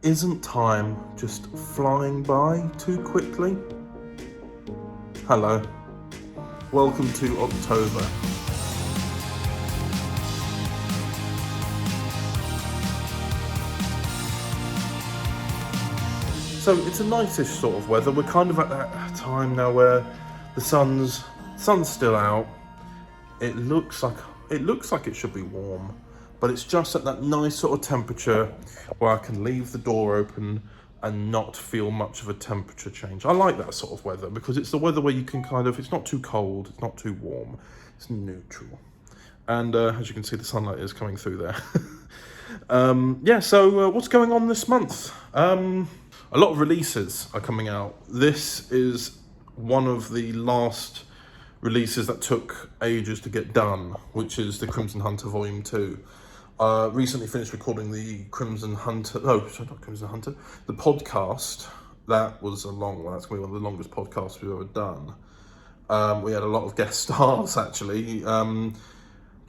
Isn't time just flying by too quickly? Hello, welcome to October. So it's a nice-ish sort of weather. We're kind of at that time now where the sun's still out. It looks like it should be warm, but it's just at that nice sort of temperature where I can leave the door open and not feel much of a temperature change. I like that sort of weather because it's the weather where you can it's not too cold, it's not too warm, it's neutral. And as you can see, the sunlight is coming through there. So what's going on this month? A lot of releases are coming out. This is one of the last releases that took ages to get done, which is the Crimson Hunter Volume 2. Recently finished recording the Crimson Hunter, the podcast. That was a long one. That's going to be one of the longest podcasts we've ever done. We had a lot of guest stars, actually,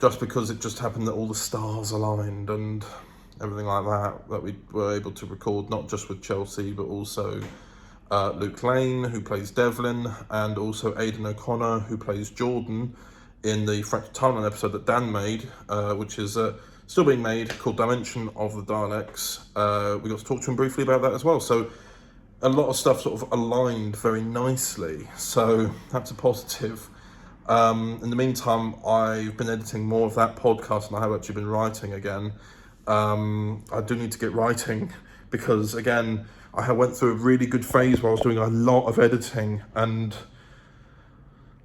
just because it just happened that all the stars aligned and everything like that we were able to record, not just with Chelsea, but also Luke Lane, who plays Devlin, and also Aidan O'Connor, who plays Jordan, in the French Timeline episode that Dan made, which is still being made, called Dimension of the Daleks. We got to talk to him briefly about that as well. So a lot of stuff sort of aligned very nicely. So that's a positive. In the meantime, I've been editing more of that podcast than I have actually been writing again. I do need to get writing because, again, I went through a really good phase where I was doing a lot of editing, and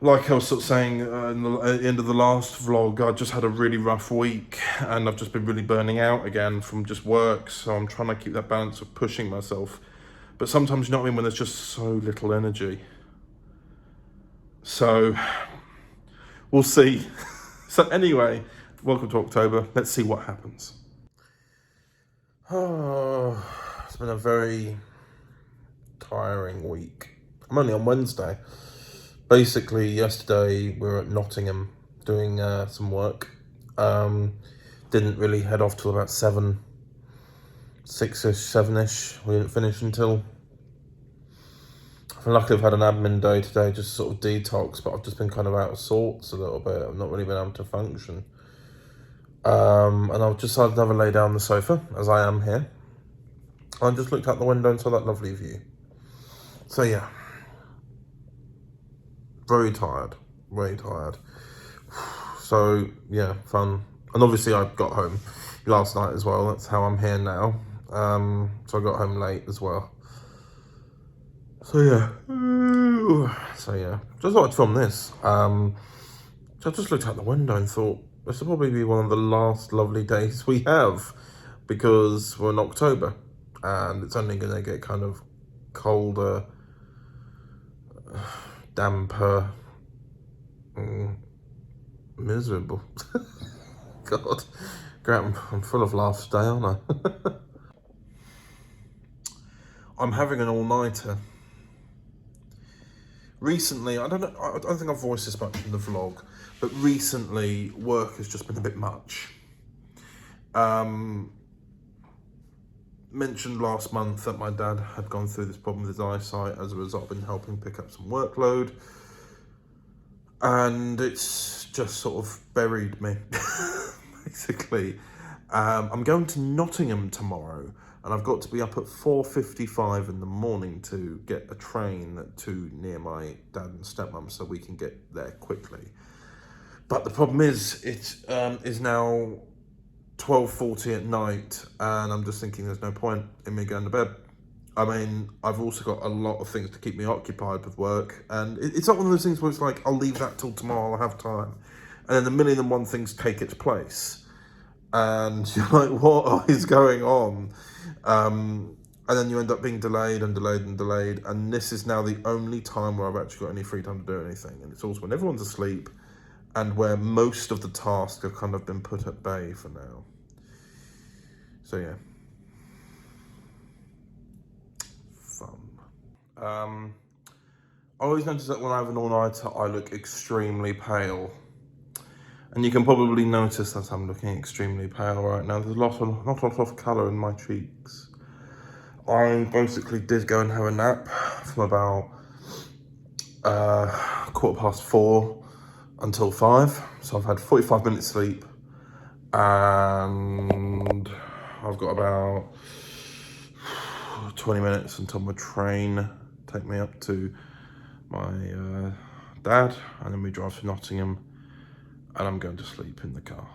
like I was sort of saying at the end of the last vlog, I just had a really rough week and I've just been really burning out again from just work, so I'm trying to keep that balance of pushing myself. But sometimes, you know what I mean, when there's just so little energy. So we'll see. So anyway, welcome to October. Let's see what happens. Oh, it's been a very tiring week. I'm only on Wednesday. Basically, yesterday we were at Nottingham doing some work. Didn't really head off till about 6ish, 7ish. We didn't finish until... Luckily, I've had an admin day today, just sort of detox, but I've just been kind of out of sorts a little bit. I've not really been able to function. And I've just decided to have a lay down on the sofa, as I am here. I just looked out the window and saw that lovely view. So yeah, very tired. So yeah, fun. And obviously I got home last night as well. That's how I'm here now. So I got home late as well. So yeah, just thought I'd film this. So I just looked out the window and thought, this will probably be one of the last lovely days we have, because we're in October and it's only going to get kind of colder, damper, miserable. God, Graham, I'm full of laughs today, aren't I? I'm having an all-nighter. Recently, I don't think I've voiced this much in the vlog, but recently work has just been a bit much. Mentioned last month that my dad had gone through this problem with his eyesight. As a result, I've been helping pick up some workload, and it's just sort of buried me, basically. I'm going to Nottingham tomorrow, and I've got to be up at 4:55 in the morning to get a train to near my dad and stepmum so we can get there quickly. But the problem is, it is now 12:40 at night, and I'm just thinking there's no point in me going to bed. I mean, I've also got a lot of things to keep me occupied with work, and it's not one of those things where it's like, I'll leave that till tomorrow, I'll have time. And then a million and one things take its place. And you're like, what is going on? And then you end up being delayed, and this is now the only time where I've actually got any free time to do anything. And it's also when everyone's asleep, and where most of the tasks have kind of been put at bay for now. So yeah. Fun. I always notice that when I have an all-nighter, I look extremely pale. And you can probably notice that I'm looking extremely pale right now. There's not a lot of colour in my cheeks. I basically did go and have a nap from about 4:15 until 5. So I've had 45 minutes sleep, and I've got about 20 minutes until my train take me up to my dad, and then we drive to Nottingham, and I'm going to sleep in the car.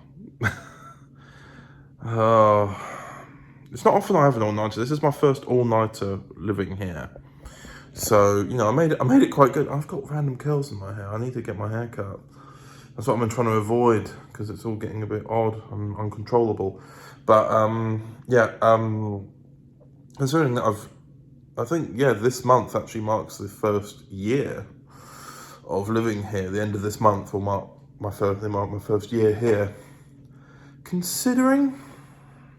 It's not often I have an all-nighter. This is my first all-nighter living here. So, you know, I made it quite good. I've got random curls in my hair. I need to get my hair cut. That's what I've been trying to avoid, because it's all getting a bit odd and uncontrollable. But, considering that I think this month actually marks the first year of living here. The end of this month will mark my first year here. Considering,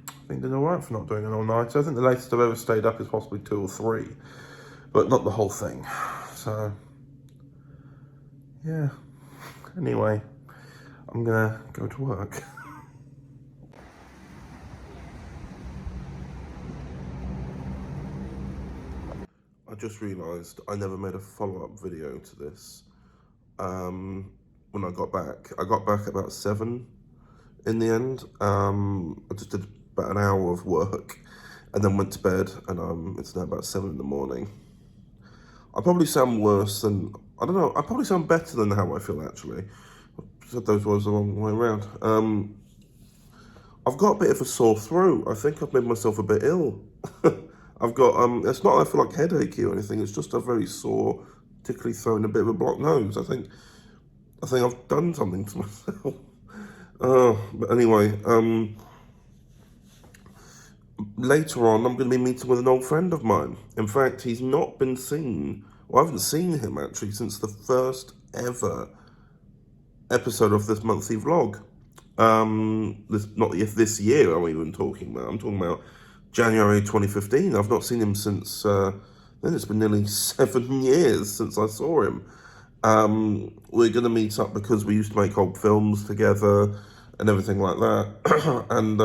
I think they're all right for not doing an all-nighter. I think the latest I've ever stayed up is possibly 2 or 3, but not the whole thing. So, yeah. Anyway, I'm gonna go to work. I just realised I never made a follow-up video to this. When I got back at about 7 in the end. I just did about an hour of work and then went to bed, and it's now about 7 in the morning. I probably sound worse than, I don't know, I probably sound better than how I feel actually. I said those words the wrong way around. I've got a bit of a sore throat. I think I've made myself a bit ill. I've got, it's not I feel like headachy or anything, it's just a very sore, tickly throat and a bit of a blocked nose. I think I've done something to myself. But anyway, later on, I'm going to be meeting with an old friend of mine. In fact, he's not been seen, well, I haven't seen him actually since the first ever episode of this monthly vlog. This year I'm even talking about. I'm talking about January 2015. I've not seen him since, then it's been nearly 7 years since I saw him. We're going to meet up because we used to make old films together and everything like that. And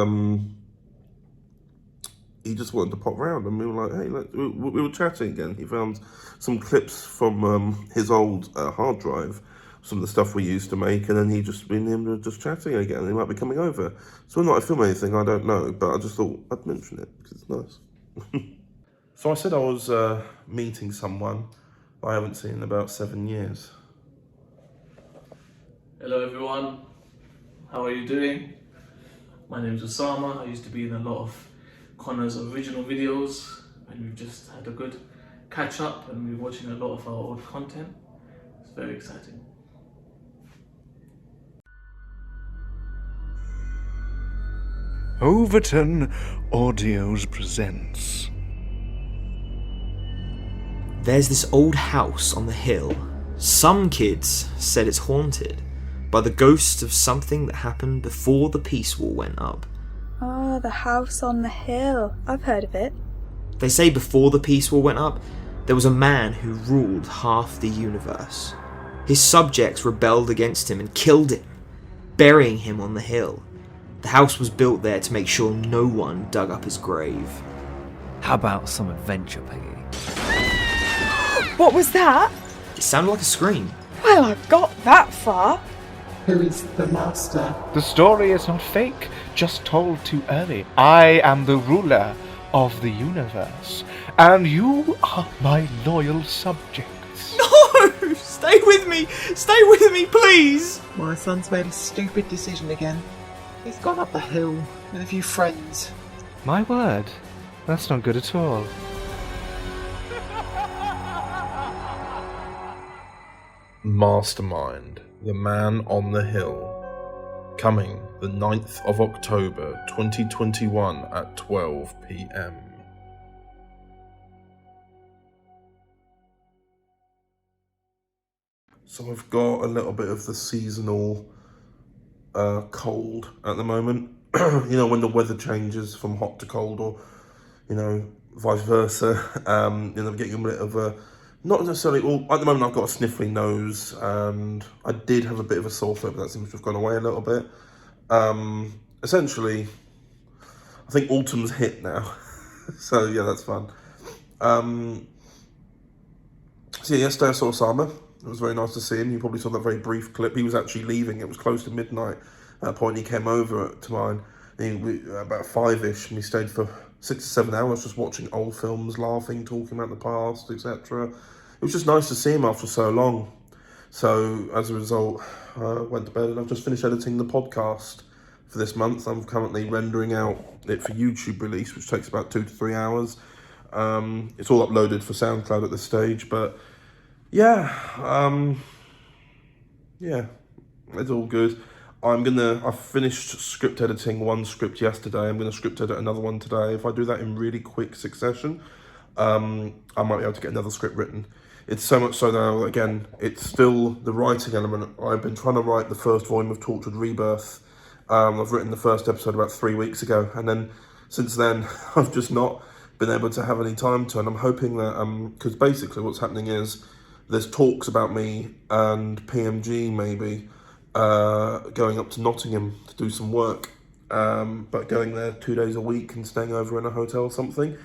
he just wanted to pop round, and we were like, hey, we were chatting again. He found some clips from his old hard drive, some of the stuff we used to make, and then he just just chatting again. He might be coming over. So whether or not I film anything, I don't know, but I just thought I'd mention it because it's nice. So I said I was meeting someone I haven't seen in about 7 years. Hello everyone, how are you doing? My name is Osama. I used to be in a lot of Connor's original videos, and we've just had a good catch up, and we're watching a lot of our old content. It's very exciting. Overton Audios presents. There's this old house on the hill. Some kids said it's haunted by the ghost of something that happened before the peace wall went up. Oh, the house on the hill. I've heard of it. They say before the peace wall went up, there was a man who ruled half the universe. His subjects rebelled against him and killed him, burying him on the hill. The house was built there to make sure no one dug up his grave. How about some adventure, Peggy? What was that? It sounded like a scream. Well, I've got that far. Who is the master? The story is not fake, just told too early. I am the ruler of the universe, and you are my loyal subjects. No! Stay with me! Stay with me, please! My son's made a stupid decision again. He's gone up the hill with a few friends. My word, that's not good at all. Mastermind, the man on the hill. Coming the 9th of October 2021 at 12 PM. So I've got a little bit of the seasonal cold at the moment. You know, when the weather changes from hot to cold, or, you know, vice versa. I'm getting a bit of a, not necessarily, well, at the moment I've got a sniffly nose, and I did have a bit of a sore throat, but that seems to have gone away a little bit. Essentially, I think autumn's hit now. So yeah, that's fun. So yeah, yesterday I saw Osama. It was very nice to see him. You probably saw that very brief clip. He was actually leaving. It was close to midnight. At that point, he came over to mine. About 5-ish, and he stayed for 6 to 7 hours just watching old films, laughing, talking about the past, etc. It was just nice to see him after so long. So as a result, I went to bed and I've just finished editing the podcast for this month. I'm currently rendering out it for YouTube release, which takes about 2 to 3 hours. It's all uploaded for SoundCloud at this stage, but yeah, it's all good. I finished script editing one script yesterday. I'm gonna script edit another one today. If I do that in really quick succession, I might be able to get another script written. It's so much so now, again, it's still the writing element. I've been trying to write the first volume of TORCHWOOD Rebirth. I've written the first episode about 3 weeks ago, and then since then, I've just not been able to have any time to, and I'm hoping that, because basically what's happening is there's talks about me and PMG maybe going up to Nottingham to do some work, but going there 2 days a week and staying over in a hotel or something.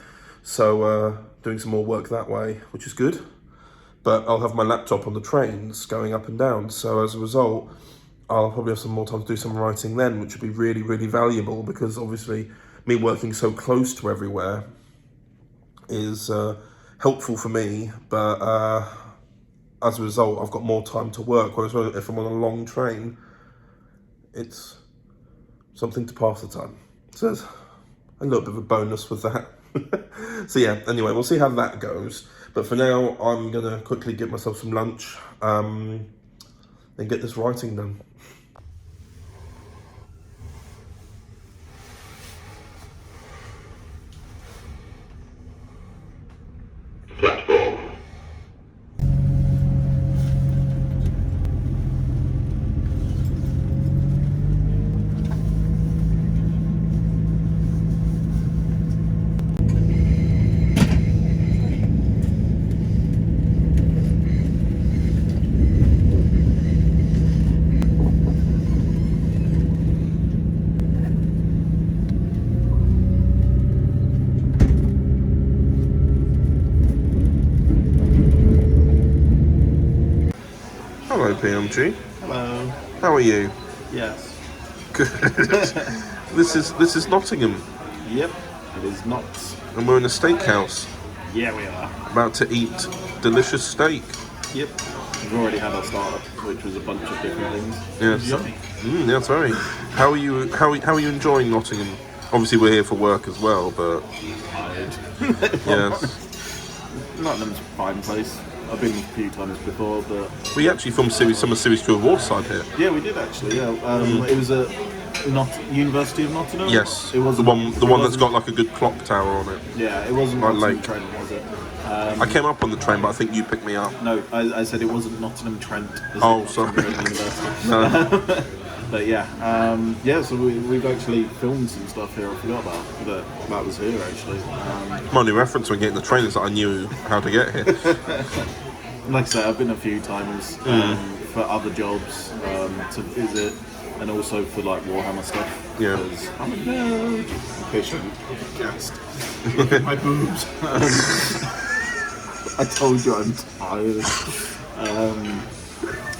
So doing some more work that way, which is good. But I'll have my laptop on the trains going up and down. So as a result, I'll probably have some more time to do some writing then, which would be really, really valuable, because obviously me working so close to everywhere is helpful for me, but as a result, I've got more time to work. Whereas if I'm on a long train, it's something to pass the time. So there's a little bit of a bonus with that. So yeah, anyway, we'll see how that goes. But for now, I'm gonna quickly get myself some lunch and get this writing done. Platform. Hello, PMG. Hello. How are you? Yes. Good. This is Nottingham, Yep. It is not. and we're in a steakhouse, Yeah, we are. about to eat delicious steak. Yep. We've already had our startup, which was a bunch of different things. Yes. Yummy. Yes, very. How are you? How are you enjoying Nottingham? Obviously, we're here for work as well, but Tired. yes, Nottingham's a fine place. I've been a few times before, but we actually filmed summer series 2 of Waterside here. yeah, we did actually. Yeah. It was at University of Nottingham. Yes, It was the one that's got like a good clock tower on it. Yeah, it wasn't Like Nottingham Lake. Trent, was it? I came up on the train, but I think you picked me up. No, I said it wasn't Nottingham Trent. as in Oh, sorry. Nottingham University. No. But yeah, so we've actually filmed some stuff here. I forgot about that was here actually. My only reference when getting the train is that I knew how to get here. Like I said, I've been a few times for other jobs to visit, and also for like Warhammer stuff. Yeah. Because I'm a nerd. Efficient. Cast. Look at my boobs. I told you I'm tired.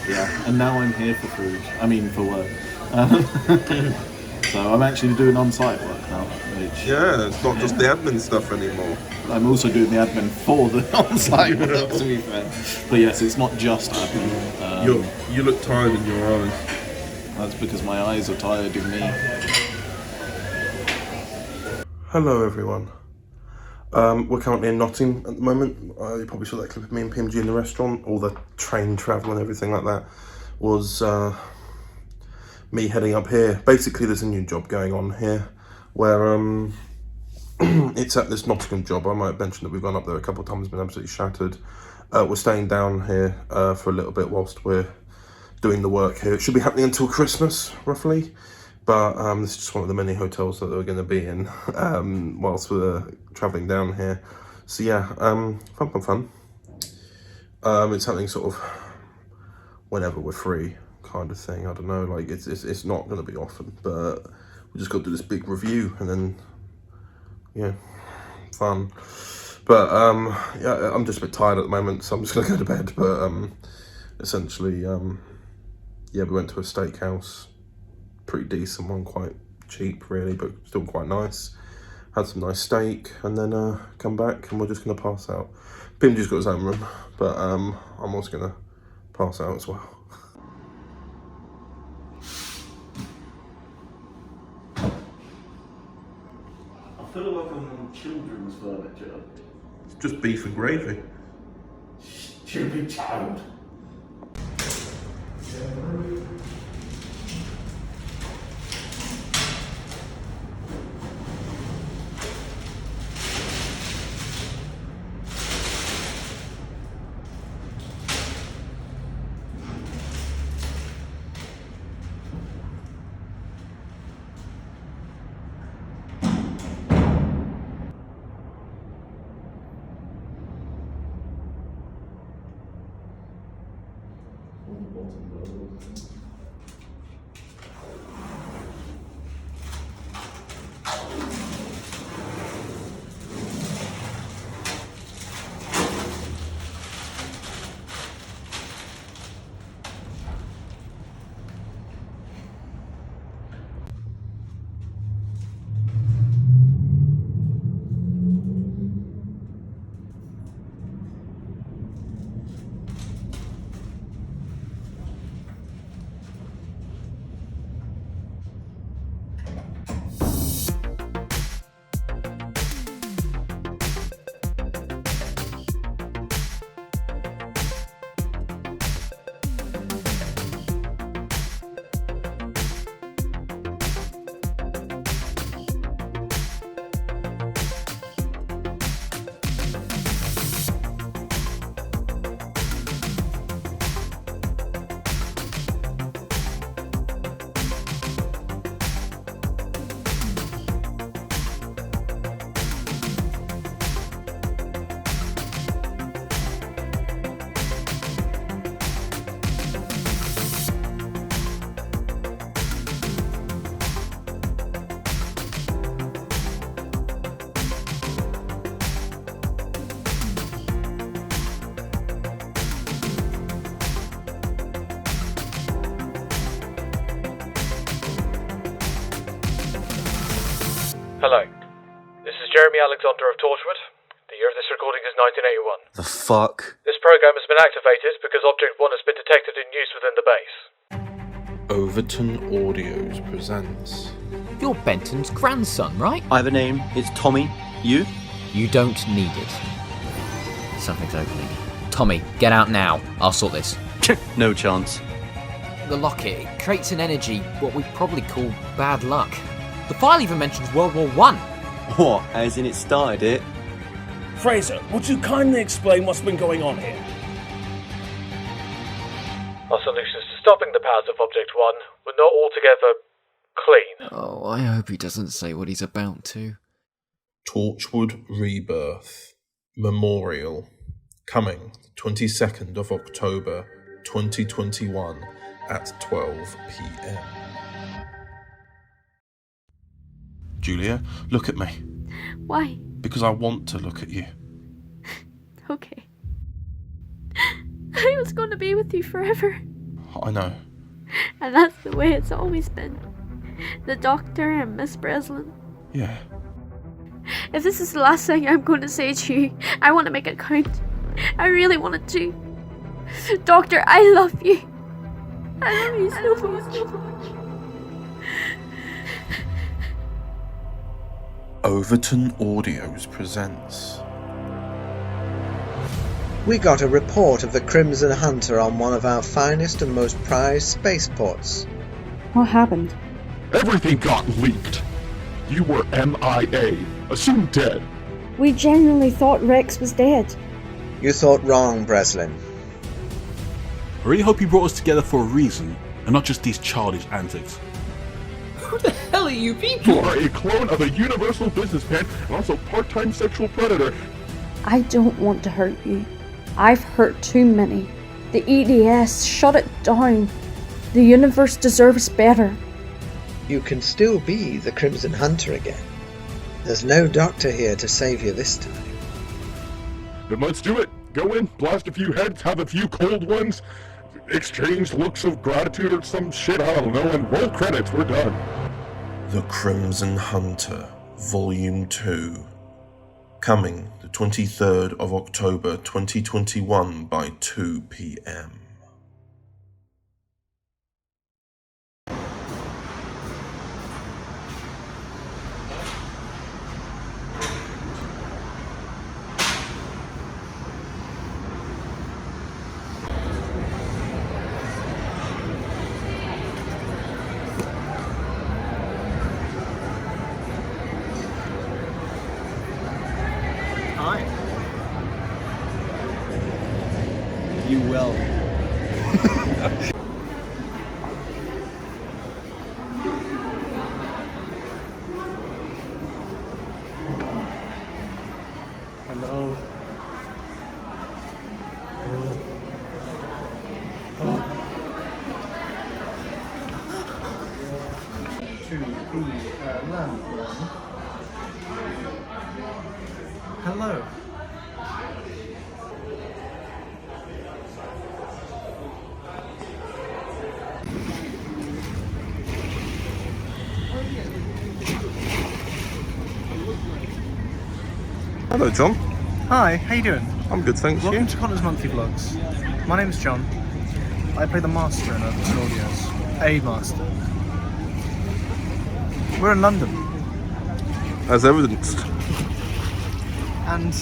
Yeah, and now I'm here for food. I mean, for work. So I'm actually doing on-site work now, which Yeah, it's not just the admin stuff anymore. I'm also doing the admin for the on-site work, to be fair. But yes, it's not just admin. You look tired in your eyes. That's because my eyes are tired of me. Hello, everyone. We're currently in Nottingham at the moment. You probably saw that clip of me and PMG in the restaurant. All the train travel and everything like that was me heading up here. Basically, there's a new job going on here where it's at this Nottingham job. I might have mentioned that we've gone up there a couple of times, been absolutely shattered. We're staying down here for a little bit whilst we're doing the work here. It should be happening until Christmas, roughly. But this is just one of the many hotels that we're going to be in whilst we're travelling down here. So yeah, fun. It's happening sort of whenever we're free, kind of thing. I don't know, like it's not going to be often, but we just got to do this big review and then yeah, fun. But yeah, I'm just a bit tired at the moment, so I'm just gonna go to bed. But essentially, yeah, we went to a steakhouse, pretty decent one, quite cheap really, but still quite nice. Had some nice steak, and then come back, and we're just gonna pass out. Pim's got his own room, but I'm also gonna pass out as well. I feel like I'm on children's furniture. It's just beef and gravy. Stupid child. Hello, this is Jeremy Alexander of Torchwood. The year of this recording is 1981. The fuck? This program has been activated because Object 1 has been detected in use within the base. Overton Audios presents... You're Benton's grandson, right? I have a name. It's Tommy. You? You don't need it. Something's opening. Tommy, get out now. I'll sort this. No chance. The locket, it creates an energy, what we probably call bad luck. The file even mentions World War I. What? As in it started it? Fraser, would you kindly explain what's been going on here? Our solutions to stopping the powers of Object 1 were not altogether clean. Oh, I hope he doesn't say what he's about to. Torchwood Rebirth Memorial, coming 22nd of October 2021 at 12 p.m. Julia, look at me. Why? Because I want to look at you. Okay. I was going to be with you forever. I know. And that's the way it's always been. The doctor and Miss Breslin. Yeah. If this is the last thing I'm going to say to you, I want to make it count. I really want to. Doctor, I love you. I love you so much. Overton Audios presents. We got a report of the Crimson Hunter on one of our finest and most prized spaceports. What happened? Everything got leaked. You were MIA, assumed dead. We genuinely thought Rex was dead. You thought wrong, Breslin. I really hope you brought us together for a reason, and not just these childish antics. Who the hell are you people? You are a clone of a universal businessman and also part-time sexual predator. I don't want to hurt you. I've hurt too many. The EDS, shut it down. The universe deserves better. You can still be the Crimson Hunter again. There's no doctor here to save you this time. Then let's do it. Go in, blast a few heads, have a few cold ones, exchange looks of gratitude or some shit, I don't know, and roll credits. We're done. The Crimson Hunter, Volume 2. Coming the 23rd of October 2021 by 2 p.m. Hi. You will. Hello. Hello. Hello, John. Hi, how you doing? I'm good, thanks. Welcome to Connor's Monthly Vlogs. My name's John. I play the Master in Overton Audios. A Master. We're in London. As evidenced. And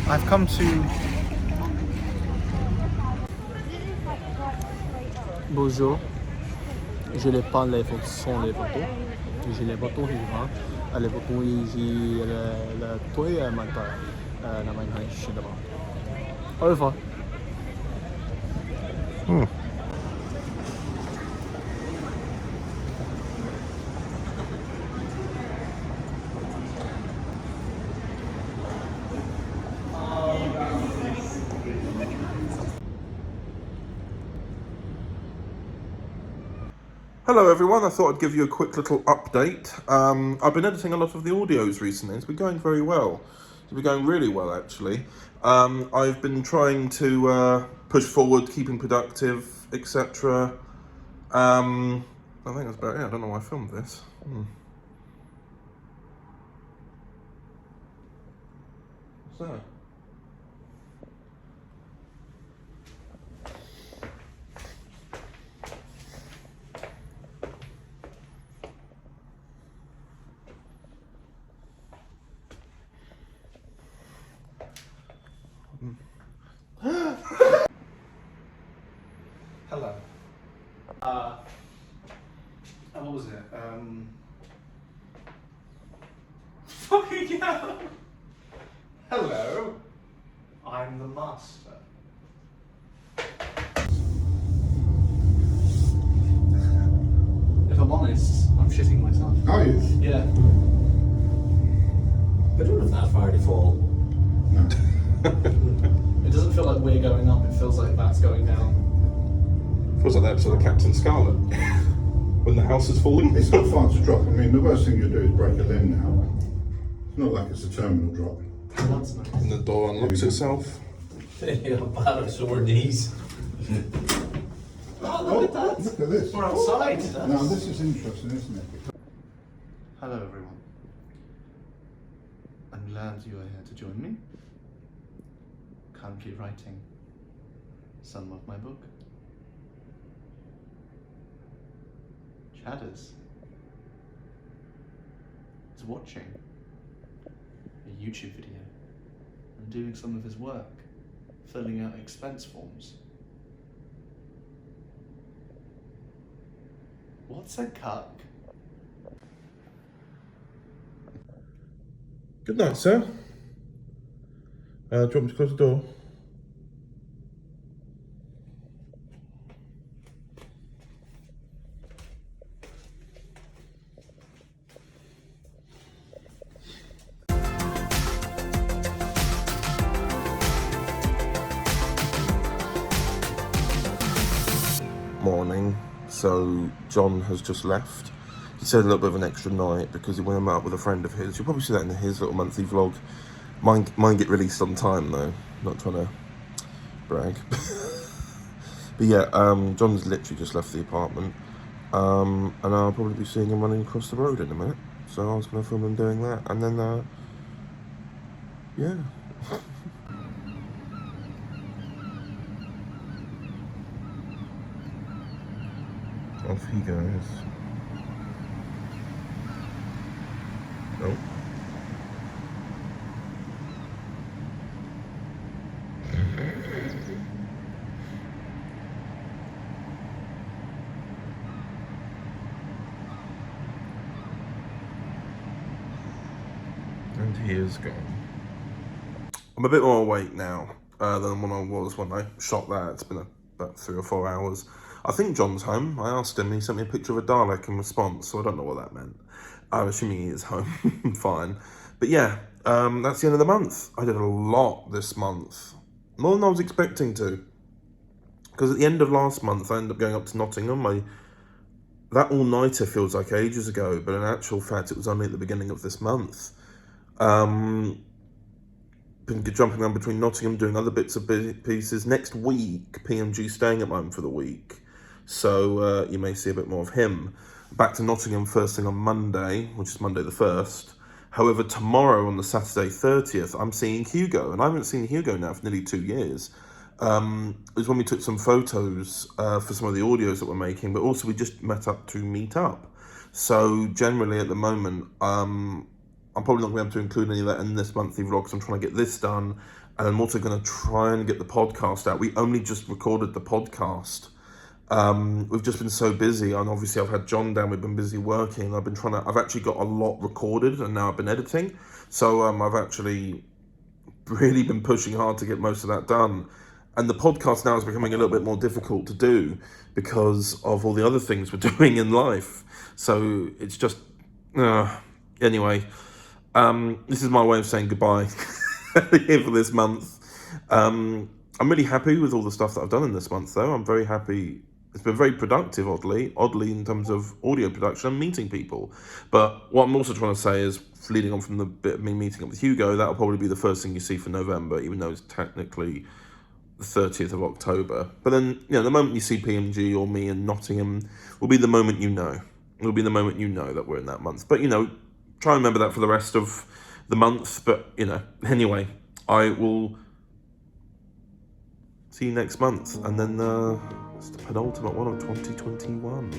I've come to... Bonjour, je n'ai pas les photos, sont les photos. J'ai les photos ici, les photos ici, le toit maintenant, la main chez devant. Au revoir. Hello everyone, I thought I'd give you a quick little update. I've been editing a lot of the audios recently. It's been going very well. It's been going really well actually. I've been trying to push forward, keeping productive, etc. I think that's about it. I don't know why I filmed this. What's that? Hello. What was it? Fucking hell! Hello. I'm the Master. If I'm honest, I'm shitting myself. Are you? Yeah. But don't have that far to fall. No. It doesn't feel like we're going up, it feels like that's going down. Feels like the episode of Captain Scarlet. When the house is falling. It's not far to drop. I mean, the worst thing you do is break a limb now. It's not like it's a terminal drop. That's nice. And the door unlocks itself. You're bad at sore knees. Oh, look at this. We're outside. Now, this is interesting, isn't it? Hello everyone. I'm glad you are here to join me. Currently writing some of my book. Chadders is watching a YouTube video and doing some of his work, filling out expense forms. What's a cuck? Good night, sir. Do you want me to close the door? Morning. So John has just left. He said a little bit of an extra night because he went and met up with a friend of his. You'll probably see that in his little monthly vlog. Mine get released on time though. Not trying to brag. But yeah, John's literally just left the apartment. And I'll probably be seeing him running across the road in a minute. So I was going to film him doing that. And then, yeah. Off he goes. Oh. And he is gone. I'm a bit more awake now than when I was when I shot that. It's been about 3 or 4 hours. I think John's home. I asked him, he sent me a picture of a Dalek in response, so I don't know what that meant. I'm assuming he is home. Fine. But yeah, that's the end of the month. I did a lot this month. More than I was expecting to. Because at the end of last month, I ended up going up to Nottingham. That all-nighter feels like ages ago, but in actual fact, it was only at the beginning of this month. Been jumping around between Nottingham, doing other bits of pieces. Next week, PMG's staying at mine for the week. So you may see a bit more of him. Back to Nottingham first thing on Monday, which is Monday the 1st. However, tomorrow on the Saturday 30th, I'm seeing Hugo. And I haven't seen Hugo now for nearly 2 years. It was when we took some photos for some of the audios that we're making, but also we just met up to meet up. So generally at the moment, I'm probably not going to be able to include any of that in this monthly vlog because I'm trying to get this done. And I'm also going to try and get the podcast out. We only just recorded the podcast. We've just been so busy, and obviously I've had John down, we've been busy working. I've actually got a lot recorded, and now I've been editing. So I've actually really been pushing hard to get most of that done. And the podcast now is becoming a little bit more difficult to do because of all the other things we're doing in life. So it's just, anyway, this is my way of saying goodbye here for this month. I'm really happy with all the stuff that I've done in this month, though. I'm very happy. It's been very productive, oddly in terms of audio production and meeting people. But what I'm also trying to say is, leading on from the bit of me meeting up with Hugo, that'll probably be the first thing you see for November, even though it's technically the 30th of October. But then, the moment you see PMG or me in Nottingham will be the moment you know. It'll be the moment you know that we're in that month. But, try and remember that for the rest of the month. But, anyway, I will see you next month. And then it's the penultimate one of 2021.